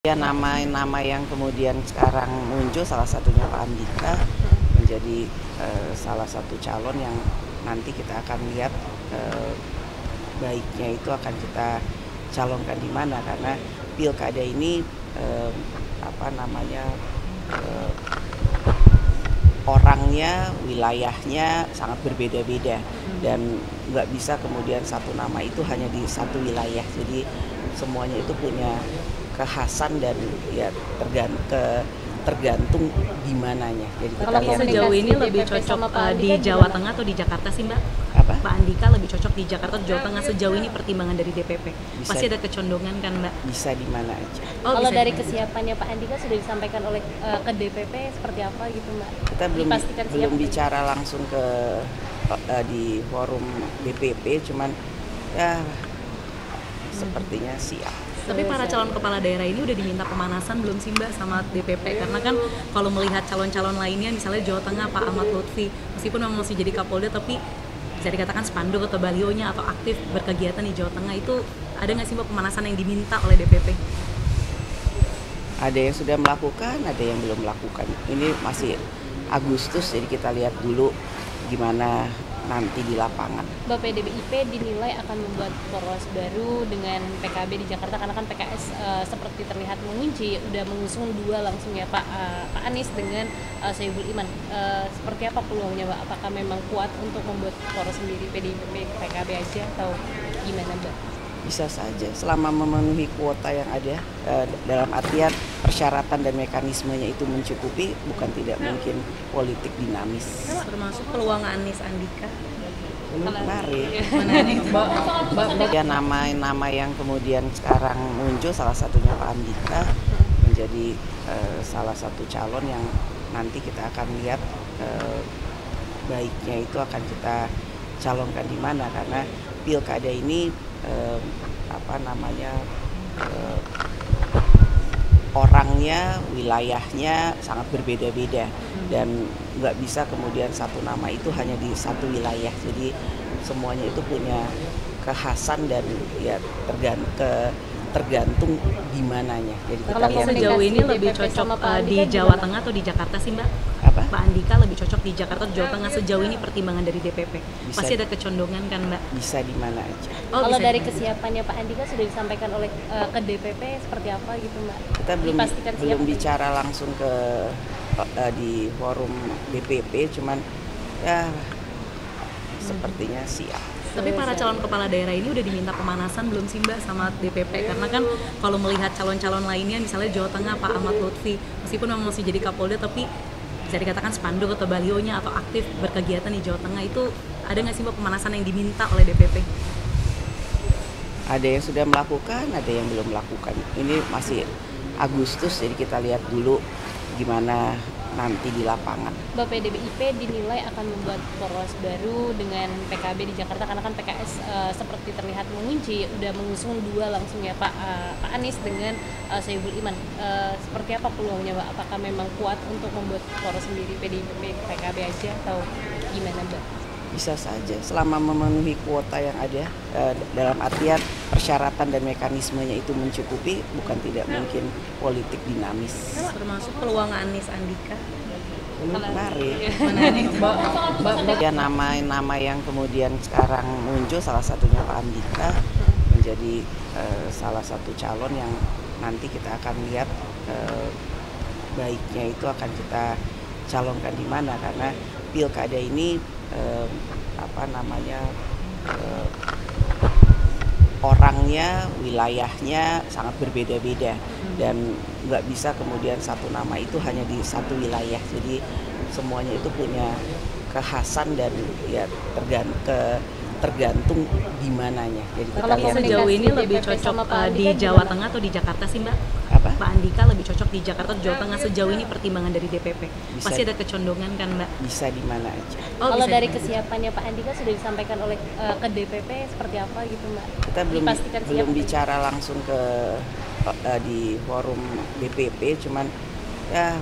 Ya, nama-nama yang kemudian sekarang muncul salah satunya Pak Andika menjadi salah satu calon yang nanti kita akan lihat baiknya itu akan kita calonkan di mana, karena pilkada ini eh, eh, orangnya, wilayahnya sangat berbeda-beda dan nggak bisa kemudian satu nama itu hanya di satu wilayah. Jadi semuanya itu punya kekhasan dan ya tergantung di mananya. Jadi kita Kalau lihat sejauh ini lebih DPP cocok sama Pak di Andika Jawa gimana? Tengah atau di Jakarta sih Mbak? apa Pak Andika lebih cocok di Jakarta atau Jawa Tengah sejauh ini pertimbangan dari DPP? Pasti ada kecondongan kan Mbak? bisa di mana aja. Kalau bisa dari di- kesiapannya Pak Andika sudah disampaikan oleh ke DPP seperti apa gitu Mbak? Kita Dipastikan siap belum gitu? bicara langsung ke di forum DPP, cuman ya sepertinya siap. Tapi para calon kepala daerah ini udah diminta pemanasan belum sih Mbak sama DPP? Karena kan kalau melihat calon-calon lainnya misalnya Jawa Tengah Pak Ahmad Lutfi, meskipun memang masih jadi Kapolda tapi bisa dikatakan spanduk atau balionya atau aktif berkegiatan di Jawa Tengah, itu ada nggak sih Mbak pemanasan yang diminta oleh DPP? Ada yang sudah melakukan, ada yang belum melakukan. Ini masih Agustus, jadi kita lihat dulu gimana nanti di lapangan. PDIP dinilai akan membuat poros baru dengan PKB di Jakarta karena kan PKS seperti terlihat mengunci, udah mengusung dua langsung ya Pak Anies dengan Soebul Iman. Seperti apa peluangnya Mbak? Apakah memang kuat untuk membuat poros sendiri PDIP PKB aja atau gimana Mbak? Bisa saja selama memenuhi kuota yang ada, dalam artian persyaratan dan mekanismenya itu mencukupi, bukan tidak mungkin politik dinamis. Termasuk peluang Anies Andika. Mari. Mbak, Ya, nama-nama yang kemudian sekarang muncul salah satunya Pak Andika menjadi salah satu calon yang nanti kita akan lihat baiknya itu akan kita calonkan di mana, karena pilkada ini eh, orangnya, wilayahnya sangat berbeda-beda dan nggak bisa kemudian satu nama itu hanya di satu wilayah. Jadi semuanya itu punya kekhasan dan ya tergantung di mananya. Jadi kita Kalau lihat sejauh ini DPP lebih sama cocok Pak di Andika Jawa gimana? Tengah atau di Jakarta sih Mbak? apa Pak Andika lebih cocok di Jakarta atau Jawa Tengah sejauh ini pertimbangan dari DPP? Pasti ada kecondongan kan Mbak? bisa di mana aja. Kalau bisa dari di- kesiapannya Pak Andika sudah disampaikan oleh ke DPP seperti apa gitu Mbak? Kita Dipastikan siap belum gitu? bicara langsung ke di forum DPP, cuman ya sepertinya siap. Tapi para calon kepala daerah ini udah diminta pemanasan belum sih Mbak sama DPP? Karena kan kalau melihat calon-calon lainnya misalnya Jawa Tengah Pak Ahmad Lutfi, meskipun memang masih jadi Kapolda tapi bisa dikatakan spanduk atau balionya atau aktif berkegiatan di Jawa Tengah, itu ada nggak sih Mbak pemanasan yang diminta oleh DPP? Ada yang sudah melakukan, ada yang belum melakukan. Ini masih Agustus, jadi kita lihat dulu gimana nanti di lapangan. PDIP dinilai akan membuat poros baru dengan PKB di Jakarta karena kan PKS seperti terlihat mengunci, udah mengusung dua langsung ya Pak Anies dengan Soebul Iman. Seperti apa peluangnya Mbak? Apakah memang kuat untuk membuat poros sendiri PDIP PKB aja atau gimana Mbak? Bisa saja selama memenuhi kuota yang ada, dalam artian persyaratan dan mekanismenya itu mencukupi, bukan tidak mungkin politik dinamis. Termasuk peluang Anies Andika. Mari. Ya, nama-nama yang kemudian sekarang muncul salah satunya Pak Andika menjadi salah satu calon yang nanti kita akan lihat baiknya itu akan kita calonkan di mana, karena pilkada ini eh, orangnya, wilayahnya sangat berbeda-beda dan nggak bisa kemudian satu nama itu hanya di satu wilayah. Jadi semuanya itu punya kekhasan dan ya tergantung di mananya. Jadi kita Kalau lihat Sejauh ini DPP lebih sama cocok Pak di Andika Jawa gimana? Tengah atau di Jakarta sih Mbak? apa Pak Andika lebih cocok di Jakarta atau Jawa Tengah sejauh ini pertimbangan dari DPP? Pasti ada kecondongan kan Mbak? bisa di mana aja. Kalau bisa dari di- kesiapannya Pak Andika sudah disampaikan oleh ke DPP seperti apa gitu Mbak? Kita Dipastikan siap belum gitu? bicara langsung ke di forum DPP, cuman ya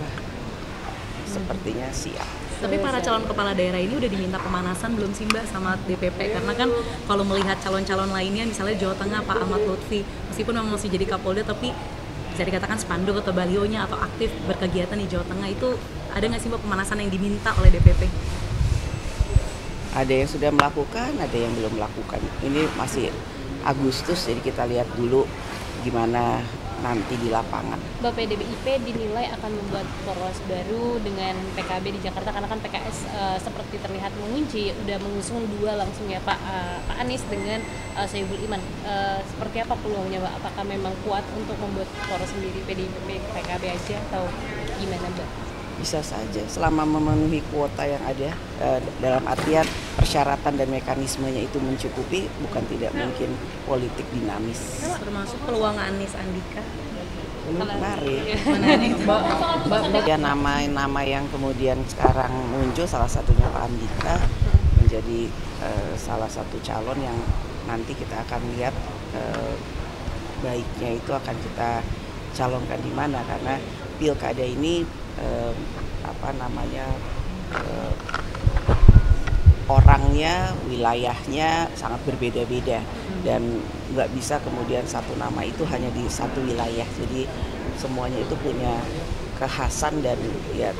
sepertinya siap. Tapi para calon kepala daerah ini udah diminta pemanasan belum sih Mbak sama DPP? Karena kan kalau melihat calon-calon lainnya misalnya Jawa Tengah Pak Ahmad Lutfi, meskipun memang masih jadi Kapolda tapi bisa bisa dikatakan spanduk atau balionya atau aktif berkegiatan di Jawa Tengah itu ada nggak sih Mbak pemanasan yang diminta oleh DPP? Ada yang sudah melakukan, ada yang belum melakukan. Ini masih Agustus, jadi kita lihat dulu gimana nanti di lapangan. Mbak, PDIP dinilai akan membuat poros baru dengan PKB di Jakarta karena kan PKS seperti terlihat mengunci, udah mengusung dua langsung ya Pak Anies dengan Soebul Iman. Seperti apa peluangnya Mbak? Apakah memang kuat untuk membuat poros sendiri PDIP PKB aja atau gimana Mbak? Bisa saja selama memenuhi kuota yang ada, dalam artian persyaratan dan mekanismenya itu mencukupi, bukan tidak mungkin politik dinamis. Termasuk peluang Anies Andika. Menarik. Ya, nama yang kemudian sekarang muncul, salah satunya Pak Andika menjadi salah satu calon yang nanti kita akan lihat baiknya itu akan kita calonkan di mana, karena pilkada ini orangnya, wilayahnya sangat berbeda-beda dan nggak bisa kemudian satu nama itu hanya di satu wilayah. Jadi semuanya itu punya kekhasan dan ya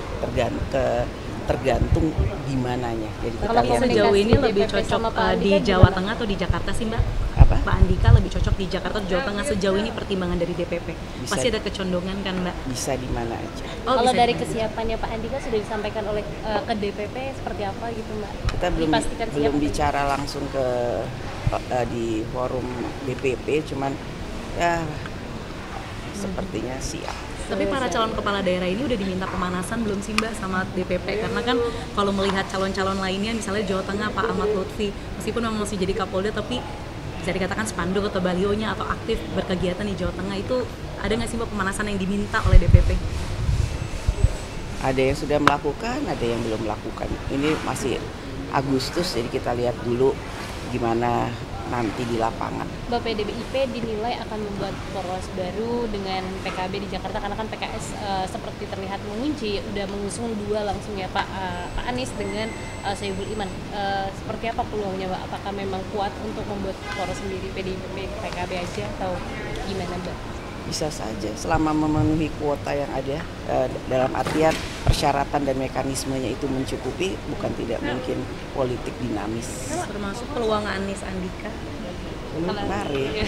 tergantung di mananya. Jadi kita lihat sejauh ini lebih cocok di Jawa Tengah atau di Jakarta sih Mbak? Apa? Pak Andika lebih cocok di Jakarta atau Jawa Tengah sejauh ini pertimbangan dari DPP? Pasti ada kecondongan kan Mbak? Bisa di mana aja. Kalau dari kesiapannya Pak Andika sudah disampaikan oleh ke DPP seperti apa gitu Mbak? Kita belum bicara langsung di forum DPP, cuman ya sepertinya siap. Tapi para calon kepala daerah ini udah diminta pemanasan belum sih Mbak sama DPP? Karena kan kalau melihat calon-calon lainnya, misalnya Jawa Tengah Pak Ahmad Lutfi, meskipun memang masih jadi Kapolda, tapi bisa dikatakan spanduk atau balionya atau aktif berkegiatan di Jawa Tengah itu ada nggak sih Mbak pemanasan yang diminta oleh DPP? Ada yang sudah melakukan, ada yang belum melakukan. Ini masih Agustus, jadi kita lihat dulu gimana nanti di lapangan. Mbak, PDIP dinilai akan membuat poros baru dengan PKB di Jakarta karena kan PKS seperti terlihat mengunci, udah mengusung dua langsung ya Pak Anies dengan Soebul Iman. Seperti apa peluangnya Mbak? Apakah memang kuat untuk membuat poros sendiri PDIP PKB aja atau gimana Mbak? Bisa saja selama memenuhi kuota yang ada, dalam artian persyaratan dan mekanismenya itu mencukupi, bukan tidak mungkin politik dinamis. Termasuk peluang Anies Andika. Menarik.